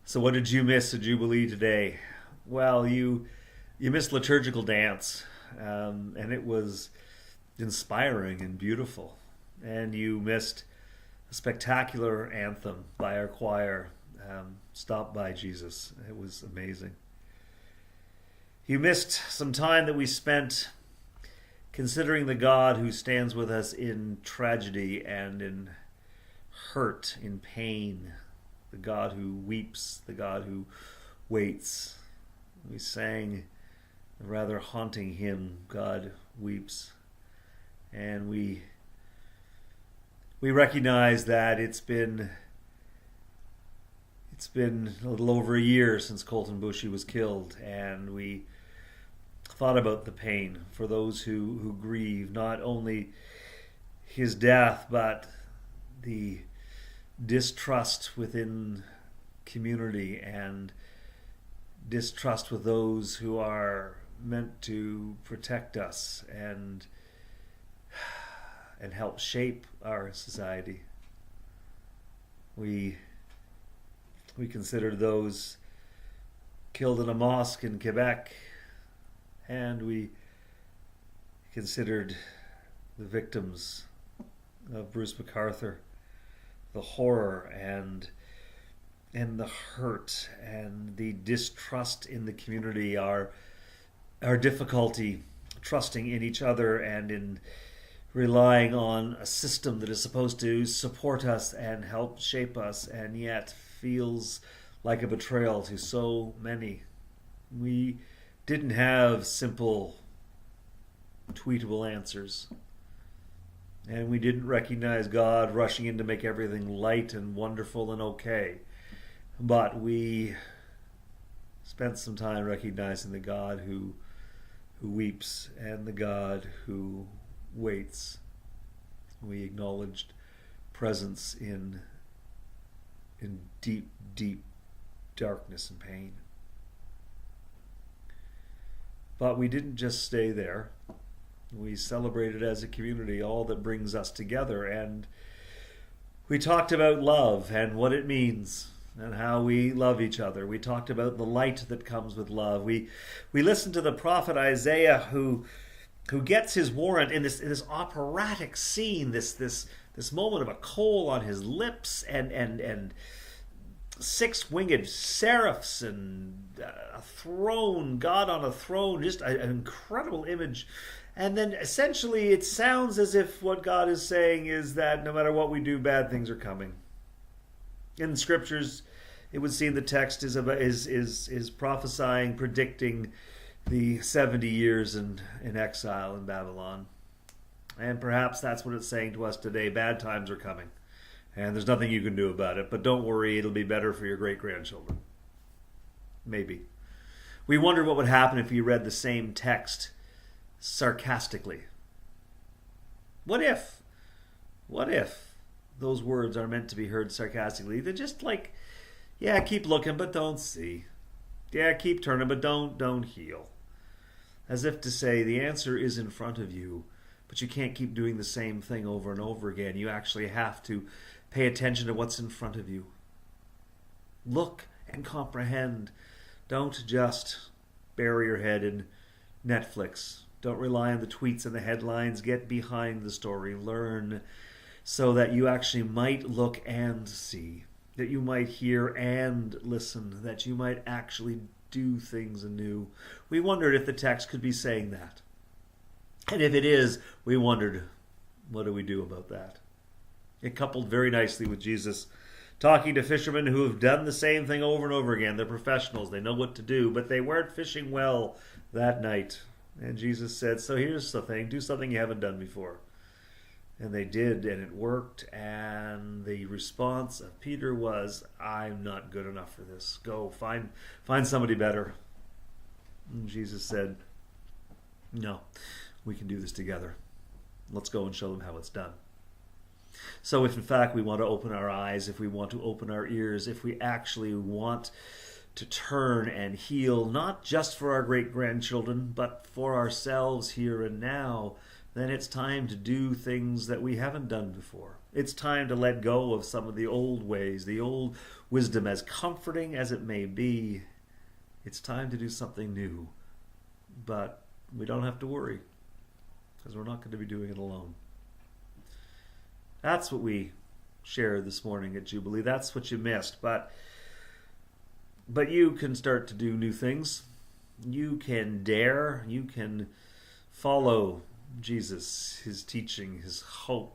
So what did you miss at Jubilee today? Well, you missed liturgical dance, and it was inspiring and beautiful. And you missed a spectacular anthem by our choir, "Stop by Jesus." It was amazing. You missed some time that we spent considering the God who stands with us in tragedy and in hurt, in pain, the God who weeps, the God who waits. We sang a rather haunting hymn, "God Weeps," and we recognize that it's been a little over a year since Colton Bushy was killed, and we thought about the pain for those who grieve not only his death but the distrust within community and distrust with those who are meant to protect us and help shape our society. We considered those killed in a mosque in Quebec, and we considered the victims of Bruce MacArthur, the horror and the hurt and the distrust in the community, our difficulty trusting in each other and in relying on a system that is supposed to support us and help shape us, and yet feels like a betrayal to so many. We didn't have simple tweetable answers, and we didn't recognize God rushing in to make everything light and wonderful and okay. But we spent some time recognizing the God who weeps and the God who waits. We acknowledged presence in deep, deep darkness and pain. But we didn't just stay there. We celebrated as a community all that brings us together, and we talked about love and what it means and how we love each other. We talked about the light that comes with love. We listened to the prophet Isaiah who gets his warrant in this operatic scene, this moment of a coal on his lips and six-winged seraphs and a throne, God on a throne, just an incredible image. And then essentially it sounds as if what God is saying is that no matter what we do, bad things are coming. In the scriptures, it would seem the text is prophesying, predicting the 70 years in exile in Babylon. And perhaps that's what it's saying to us today. Bad times are coming, and there's nothing you can do about it. But don't worry, it'll be better for your great-grandchildren. Maybe. We wonder what would happen if you read the same text sarcastically. What if those words are meant to be heard sarcastically? They're just like, yeah, keep looking, but don't see. Yeah, keep turning, but don't heal. As if to say, the answer is in front of you, but you can't keep doing the same thing over and over again. You actually have to pay attention to what's in front of you. Look and comprehend. Don't just bury your head in Netflix. Don't rely on the tweets and the headlines. Get behind the story. Learn so that you actually might look and see, that you might hear and listen, that you might actually do things anew. We wondered if the text could be saying that. And if it is, we wondered, what do we do about that? It coupled very nicely with Jesus talking to fishermen who have done the same thing over and over again. They're professionals. They know what to do, but they weren't fishing well that night. And Jesus said, so here's the thing. Do something you haven't done before. And they did, and it worked. And the response of Peter was, I'm not good enough for this. Go, find somebody better. And Jesus said, no, we can do this together. Let's go and show them how it's done. So if in fact we want to open our eyes, if we want to open our ears, if we actually want to turn and heal, not just for our great-grandchildren, but for ourselves here and now, then it's time to do things that we haven't done before. It's time to let go of some of the old ways, the old wisdom, as comforting as it may be. It's time to do something new. But we don't have to worry, because we're not going to be doing it alone. That's what we shared this morning at Jubilee. That's what you missed. But you can start to do new things. You can dare. You can follow Jesus, his teaching, his hope.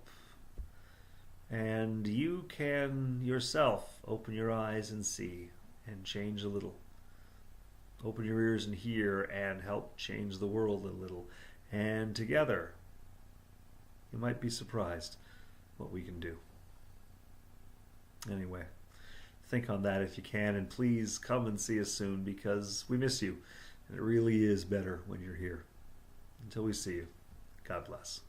And you can yourself open your eyes and see and change a little. Open your ears and hear and help change the world a little. And together, you might be surprised what we can do. Anyway, think on that if you can, and please come and see us soon, because we miss you. And it really is better when you're here. Until we see you, God bless.